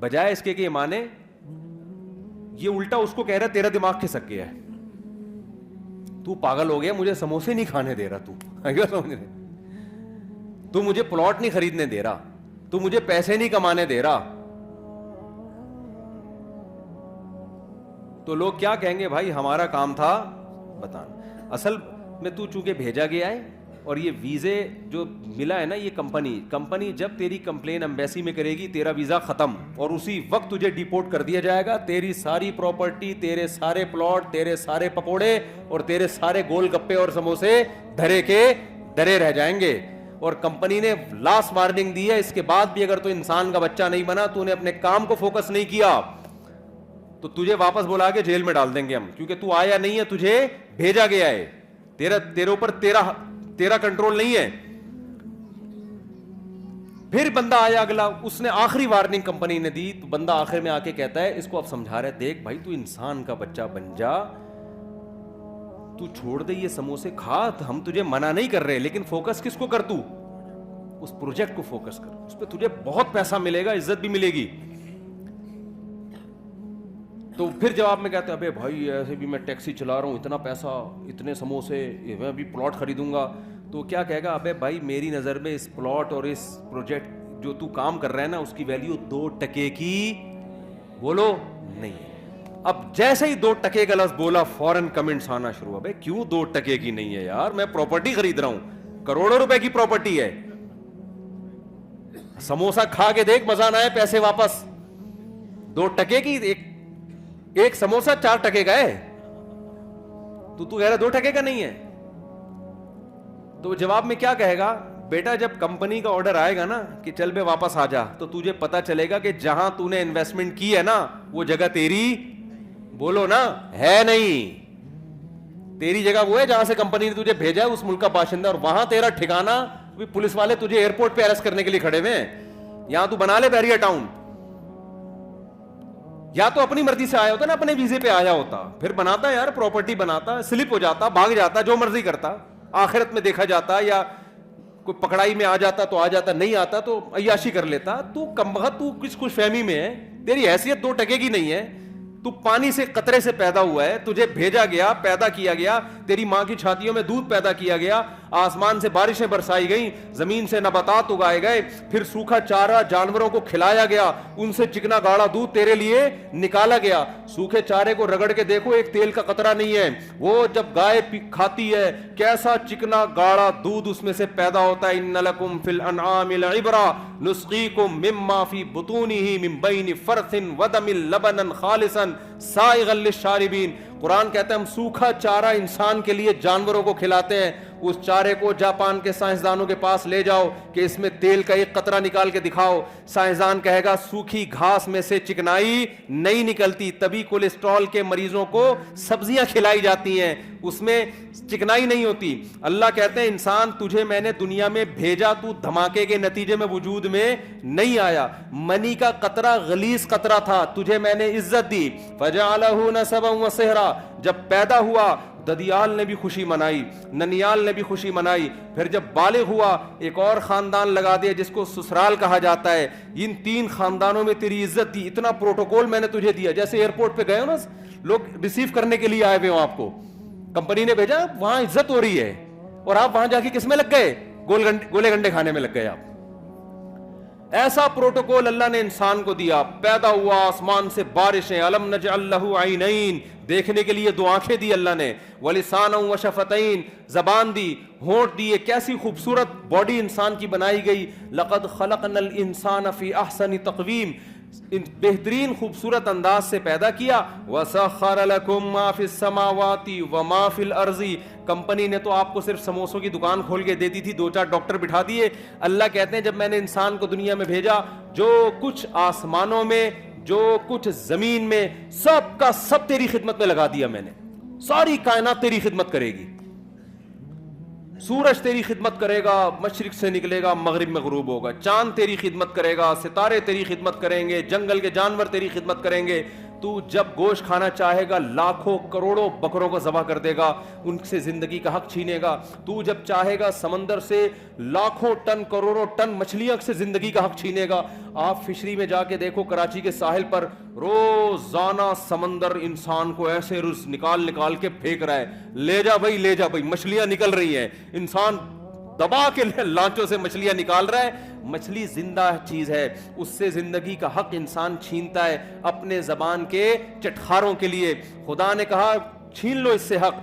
بجائے اس کے کہ یہ مانے، یہ الٹا اس کو کہہ رہا تیرا دماغ کھسک گیا ہے، تو پاگل ہو گیا، مجھے سموسے نہیں کھانے دے رہا، تو مجھے پلاٹ نہیں خریدنے دے رہا، تو مجھے پیسے نہیں کمانے دے رہا. تو لوگ کیا کہیں گے؟ بھائی ہمارا کام تھا بتانا. اصل میں تو چونکہ بھیجا گیا ہے، اور یہ ویزے جو ملا ہے نا، یہ کمپنی جب تیری کمپلین امبیسی میں کرے گی تیرا ویزا ختم، اور اسی وقت تجھے ڈیپورٹ کر دیا جائے گا. تیری ساری پراپرٹی، تیرے سارے پلاٹ، تیرے سارے پکوڑے اور تیرے سارے گول گپے اور سموسے دھرے کے درے رہ جائیں گے. اور کمپنی نے لاسٹ وارننگ دی ہے، اس کے بعد بھی اگر تو انسان کا بچہ نہیں بنا، تو نے اپنے کام کو فوکس نہیں کیا، تو تجھے واپس بلا کے جیل میں ڈال دیں گے ہم، کیونکہ تو آیا نہیں ہے، تجھے بھیجا گیا ہے، تیرے اوپر تیرا کنٹرول نہیں ہے. پھر بندہ آیا اگلا، اس نے آخری وارننگ کمپنی نے دی، تو بندہ آخر میں آ کے کہتا ہے، اس کو اب سمجھا رہا ہے، دیکھ بھائی تو انسان کا بچہ بن جا، تو چھوڑ دے یہ سموسے کھا، ہم تجھے منع نہیں کر رہے، لیکن فوکس کس کو کر، تو اس پروجیکٹ کو فوکس کر، اس پہ تجھے بہت پیسہ ملے گا، عزت بھی ملے گی. تو پھر جواب میں کہتے ہیں، ابے بھائی ایسے بھی میں ٹیکسی چلا رہا ہوں، اتنا پیسہ، اتنے سموسے، میں بھی پلاٹ خریدوں گا. تو کیا کہے گا؟ ابے بھائی میری نظر میں اس پلاٹ اور اس پروجیکٹ جو تو کام کر رہا ہے نا، اس کی ویلیو 2 ٹکے کی بولو نہیں ہے. اب جیسے ہی 2 ٹکے کا لفظ بولا، فوراً کمنٹس آنا شروع ہوا، بھائی کیوں 2 ٹکے کی نہیں ہے یار، میں پراپرٹی خرید رہا ہوں، کروڑوں روپے کی پراپرٹی ہے، سموسا کھا کے دیکھ مزہ نہ آئے، پیسے واپس. 2 ٹکے کی ایک سموسا 4 ٹکے کا ہے، تو کہہ رہا 2 ٹکے کا نہیں ہے. تو جواب میں کیا کہے گا؟ بیٹا جب کمپنی کا آرڈر آئے گا نا کہ چل بے واپس آ جا، تو تجھے پتا چلے گا کہ جہاں تو نے انویسٹمنٹ کی ہے نا، وہ جگہ تیری بولو نا ہے نہیں. تیری جگہ وہ ہے جہاں سے کمپنی نے تجھے بھیجا ہے، اس ملک کا باشندہ، اور وہاں تیرا ٹھکانا پولیس والے تجھے ایئرپورٹ پہ اریسٹ کرنے کے لیے کھڑے ہوئے ہیں. یہاں تو بنا لے بیریا ٹاؤن، یا تو اپنی مرضی سے آیا ہوتا نا، اپنے ویزے پہ آیا ہوتا، پھر بناتا یار پراپرٹی، بناتا، سلپ ہو جاتا، بھاگ جاتا، جو مرضی کرتا، آخرت میں دیکھا جاتا، یا کوئی پکڑائی میں آ جاتا تو آ جاتا، نہیں آتا تو عیاشی کر لیتا. تو کمبخت، تو کس خوش فہمی میں ہے، تیری حیثیت 2 ٹکے کی نہیں ہے. تو پانی سے قطرے سے پیدا ہوا ہے، تجھے بھیجا گیا، پیدا کیا گیا، تیری ماں کی چھاتیوں میں دودھ پیدا کیا گیا، آسمان سے بارشیں برسائی گئیں، زمین سے نباتات اگائے گئے، پھر سوکھا چارہ جانوروں کو کھلایا گیا، ان سے چکنا گاڑا دودھ تیرے لیے نکالا گیا. سوکھے چارے کو رگڑ کے دیکھو، ایک تیل کا قطرہ نہیں ہے. وہ جب گائے کھاتی ہے، کیسا چکنا گاڑا دودھ اس میں سے پیدا ہوتا ہے. ان لکم فی الانعام لعبرہ نسقیکم مما فی بطونہ من بین فرث ودم لبنا خالصا سائغا للشاربین. قرآن کہتا ہے ہم سوکھا چارہ انسان کے لیے جانوروں کو کھلاتے ہیں. اس چارے کو جاپان کے سائنسدانوں کے پاس لے جاؤ کہ اس میں تیل کا ایک قطرہ نکال کے دکھاؤ، سائنسدان کہے گا سوکھی گھاس میں سے چکنائی نہیں نکلتی، تبھی کولیسٹرول کے مریضوں کو سبزیاں کھلائی جاتی ہیں، اس میں چکنائی نہیں ہوتی. اللہ کہتے ہیں انسان تجھے میں نے دنیا میں بھیجا، تو دھماکے کے نتیجے میں وجود میں نہیں آیا، منی کا قطرہ غلیظ قطرہ تھا، تجھے میں نے عزت دی. فجعلہ نسبا وصہرا، جب پیدا ہوا ددیال نے بھی خوشی منائی، ننیال نے بھی خوشی منائی، پھر جب بالغ ہوا ایک اور خاندان لگا دیا جس کو سسرال کہا جاتا ہے. ان 3 خاندانوں میں تیری عزت دی، اتنا پروٹوکول میں نے تجھے دیا. جیسے ایئرپورٹ پہ گئے ہو نا، لوگ ریسیو کرنے کے لیے آئے ہوئے ہوں، آپ کو کمپنی نے بھیجا، وہاں عزت ہو رہی ہے، اور آپ وہاں جا کے کس میں لگ گئے؟ گولے گنڈے کھانے میں لگ گئے آپ. ایسا پروٹوکول اللہ نے انسان کو دیا. پیدا ہوا، آسمان سے بارشیں، الم نجعل لہ عینین، دیکھنے کے لیے 2 آنکھیں دی اللہ نے، ولسانا وشفتین، زبان دی، ہونٹ دیے، کیسی خوبصورت باڈی انسان کی بنائی گئی. لقد خلقنا الانسان فی احسن تقویم، بہترین خوبصورت انداز سے پیدا کیا. وسخر لکم ما فی السماوات وما فی الارض، کمپنی نے تو آپ کو صرف سموسوں کی دکان کھول کے دے دی تھی، 2-4 ڈاکٹر بٹھا دیے. اللہ کہتے ہیں جب میں نے انسان کو دنیا میں بھیجا، جو کچھ آسمانوں میں، جو کچھ زمین میں، سب کا سب تیری خدمت میں لگا دیا میں نے. ساری کائنات تیری خدمت کرے گی. سورج تیری خدمت کرے گا، مشرق سے نکلے گا مغرب میں غروب ہوگا. چاند تیری خدمت کرے گا، ستارے تیری خدمت کریں گے، جنگل کے جانور تیری خدمت کریں گے. تو جب گوشت کھانا چاہے گا لاکھوں کروڑوں بکروں کو ذبح کر دے گا, ان سے زندگی کا حق چھینے گا. تو جب چاہے گا سمندر سے لاکھوں ٹن کروڑوں ٹن مچھلیاں سے زندگی کا حق چھینے گا. آپ فشری میں جا کے دیکھو, کراچی کے ساحل پر روزانہ سمندر انسان کو ایسے روز نکال کے پھینک رہا ہے, لے جا بھائی, مچھلیاں نکل رہی ہیں, انسان دبا کے لانچوں سے مچھلیاں نکال رہا ہے. مچھلی زندہ چیز ہے, اس سے زندگی کا حق انسان چھینتا ہے اپنے زبان کے چٹخاروں کے لیے. خدا نے کہا چھین لو اس سے حق.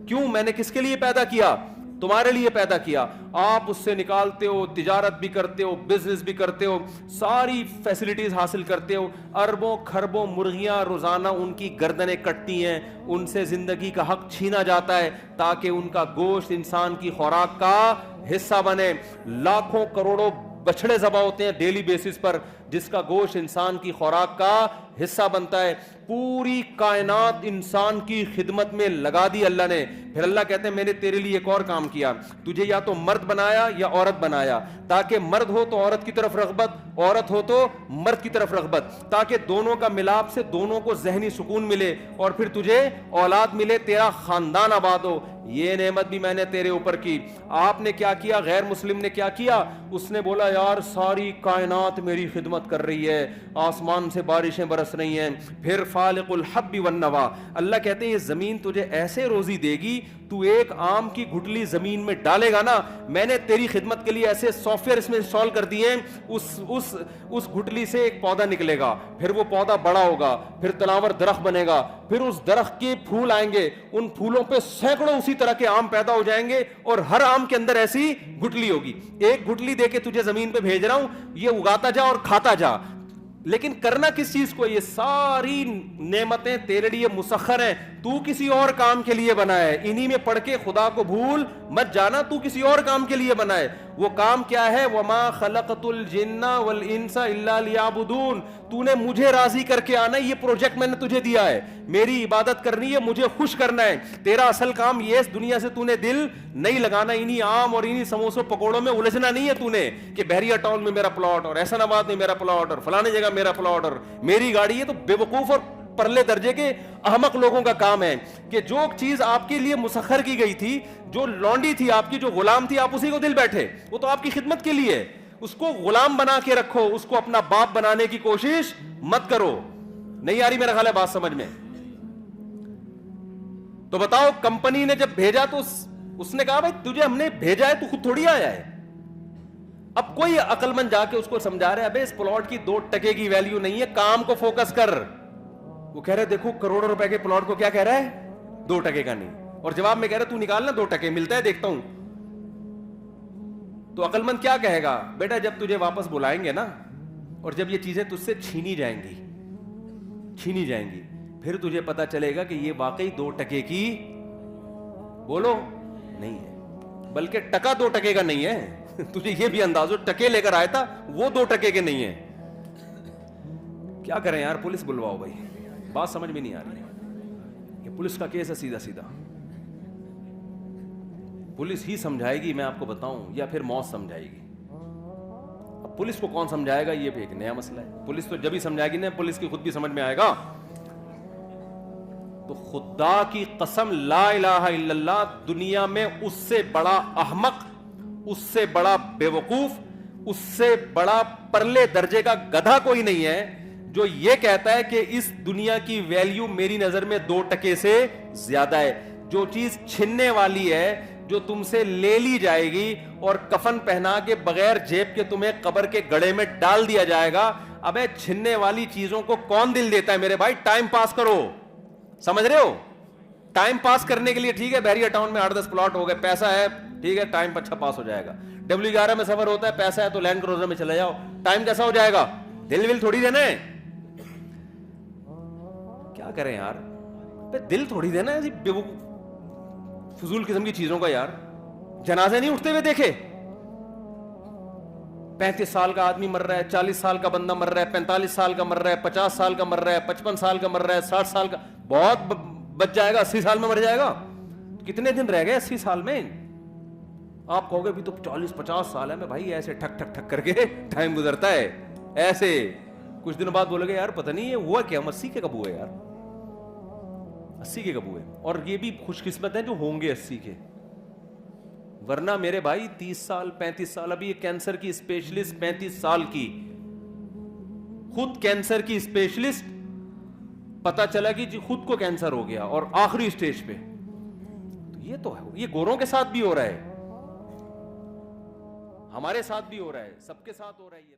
کیوں؟ میں نے کس کے لیے پیدا کیا؟ تمہارے لیے پیدا کیا. آپ اس سے نکالتے ہو, تجارت بھی کرتے ہو, بزنس بھی کرتے ہو, ساری فیسلٹیز حاصل کرتے ہو. اربوں کھربوں مرغیاں روزانہ ان کی گردنیں کٹتی ہیں, ان سے زندگی کا حق چھینا جاتا ہے تاکہ ان کا گوشت انسان کی خوراک کا حصہ بنے. لاکھوں کروڑوں بچھڑے ذبح ہوتے ہیں ڈیلی بیسس پر, جس کا گوشت انسان کی خوراک کا حصہ بنتا ہے. پوری کائنات انسان کی خدمت میں لگا دی اللہ نے. پھر اللہ کہتے ہیں میں نے تیرے لیے ایک اور کام کیا, تجھے یا تو مرد بنایا یا عورت بنایا, تاکہ مرد ہو تو عورت کی طرف رغبت, عورت ہو تو مرد کی طرف رغبت, تاکہ دونوں کا ملاپ سے دونوں کو ذہنی سکون ملے اور پھر تجھے اولاد ملے, تیرا خاندان آباد ہو. یہ نعمت بھی میں نے تیرے اوپر کی. آپ نے کیا کیا؟ غیر مسلم نے کیا کیا؟ اس نے بولا یار ساری کائنات میری خدمت کر رہی ہے, آسمان سے بارشیں برس رہی ہیں. پھر فالق الحب والنوا, اللہ کہتے ہیں یہ زمین تجھے ایسے روزی دے گی, تو ایک آم کی گٹلی زمین میں ڈالے گا نا, میں نے تیری خدمت کے لیے ایسے سافٹ ویئر اس میں انسٹال کر دیے, اس گٹلی سے ایک پودا نکلے گا, پھر وہ پودا بڑا ہوگا, پھر تناور درخت بنے گا, پھر اس درخت کے پھول آئیں گے, ان پھولوں پہ سینکڑوں اسی طرح کے آم پیدا ہو جائیں گے, اور ہر آم کے اندر ایسی گٹلی ہوگی. ایک گٹلی دے کے تجھے زمین پہ بھیج رہا ہوں, یہ اگاتا جا اور کھاتا جا. لیکن کرنا کس چیز کو؟ یہ ساری نعمتیں تیرے لیے مسخر ہیں, تو کسی اور کام کے لیے بنا ہے. انہی میں پڑھ کے خدا کو بھول مت جانا, تو کسی اور کام کے لیے بنا ہے. وہ کام کیا ہے؟ وَمَا خَلَقْتُ الْجِنَّ وَالْإِنسَ إِلَّا لِيَعْبُدُونَ, تو نے مجھے راضی کر کے آنا ہے. یہ پروجیکٹ میں نے تجھے دیا ہے, میری عبادت کرنی ہے, مجھے خوش کرنا ہے. تیرا اصل کام یہ, اس دنیا سے تو نے دل نہیں لگانا, انہی عام اور انہی سموسوں پکوڑوں میں الجھنا نہیں ہے تو نے, کہ بحریہ ٹاؤن میں میرا پلاٹ اور احسن آباد میں میرا پلاٹ اور فلانے جگہ میرا پلاٹ اور میری گاڑی. یہ تو بے وقوف اور پرلے درجے کے احمق لوگوں کا کام ہے کہ جو چیز آپ کے لیے مسخر کی گئی تھی, جو لونڈی تھی آپ کی, جو غلام تھی, آپ اسی کو دل بیٹھے, وہ تو آپ کی خدمت کے لیے. اس کو غلام بنا کے رکھو, اس کو اپنا باپ بنانے کی کوشش مت کرو. نہیں آ رہی میرا خیال ہے بات سمجھ میں؟ تو بتاؤ, کمپنی نے جب بھیجا تو اس نے کہا بھائی تجھے ہم نے بھیجا ہے, تو خود تھوڑی آیا ہے. اب کوئی عقل مند جا کے اس کو سمجھا رہے ابے اس پلاٹ کی 2 ٹکے کی ویلیو نہیں ہے, کام کو فوکس کر. وہ کہہ رہے دیکھو کروڑوں روپے کے پلاٹ کو کیا کہہ رہا ہے, 2 ٹکے کا نہیں, اور جواب میں کہہ رہا تو نکالنا 2 ٹکے ملتا ہے دیکھتا ہوں. تو عقل مند کیا کہے گا؟ بیٹا جب تجھے واپس بلائیں گے نا, اور جب یہ چیزیں تجھ سے چھینی جائیں گی, پھر تجھے پتا چلے گا کہ یہ واقعی 2 ٹکے کی بولو نہیں ہے, بلکہ ٹکا 2 ٹکے کا نہیں ہے. تجھے یہ بھی انداز ہو, ٹکے لے کر آیا تھا, وہ 2 ٹکے کے نہیں ہیں. کیا کریں یار, پولیس بلواؤ بھائی. بات سمجھ میں نہیں آ رہی ہے کہ پولیس کا کیس ہے سیدھا سیدھا, پولیس ہی سمجھائے گی میں آپ کو بتاؤں, یا پھر موت سمجھائے گی. اب پولیس کو کون سمجھائے گا یہ بھی ایک نیا مسئلہ ہے. پولیس تو جب ہی سمجھائے گی نا, پولیس کی خود بھی سمجھ میں آئے گا. تو خدا کی قسم لا الہ الا اللہ, دنیا میں اس سے بڑا احمق, اس سے بڑا بے وقوف, اس سے بڑا پرلے درجے کا گدھا کوئی نہیں ہے جو یہ کہتا ہے کہ اس دنیا کی ویلیو میری نظر میں 2 ٹکے سے زیادہ ہے. جو چیز چھننے والی ہے, جو تم سے لے لی جائے گی اور کفن پہنا کے بغیر جیب کے تمہیں قبر کے گڑھے میں ڈال دیا جائے گا, ابے چھننے والی چیزوں کو کون دل دیتا ہے میرے بھائی؟ ٹائم پاس کرو, سمجھ رہے ہو؟ ٹائم پاس کرنے کے لیے ٹھیک ہے, بحریہ ٹاؤن میں 8-10 پلاٹ ہو گئے, پیسہ ہے ٹھیک ہے, ٹائم اچھا پاس ہو جائے گا. W11 میں سفر ہوتا ہے, پیسہ ہے تو لینڈ کروزر میں چلے جاؤ, ٹائم کیسا ہو جائے گا؟ دل ول تھوڑی دینا ہے. کیا کریں یار, دل تھوڑی دینا ہے فضول قسم کی چیزوں کا. یار جنازے نہیں اٹھتے ہوئے دیکھے, 35 سال کا آدمی مر رہا ہے, 40 سال کا بندہ مر رہا ہے, 45 سال کا مر رہا ہے, 50 سال کا مر رہا ہے, 55 سال کا مر رہا ہے, 60 سال کا, بہت بچ جائے گا, 80 سال میں مر جائے گا. کتنے دن رہ گئے 80 سال میں؟ آپ کہو گے بھی تو 40-50 سال ہے. میں بھائی ایسے ٹھک ٹھک ٹھک کر کے ٹائم گزرتا ہے, ایسے کچھ دنوں بعد بولے گے یار پتہ نہیں یہ ہوا کیا، ہم 80 کے کب ہوئے یار، 80 کے کب ہوئے. اور یہ بھی خوش قسمت ہیں جو ہوں گے 80 کے، ورنہ میرے بھائی 30 سال 35 سال. ابھی یہ کینسر کی اسپیشلسٹ 35 سال کی، خود کینسر کی اسپیشلسٹ، پتا چلا کہ جی خود کو کینسر ہو گیا اور آخری اسٹیج پہ. تو یہ تو ہے، یہ گوروں کے ساتھ بھی ہو رہا ہے، ہمارے ساتھ بھی ہو رہا ہے، سب کے ساتھ ہو رہا ہے یہ.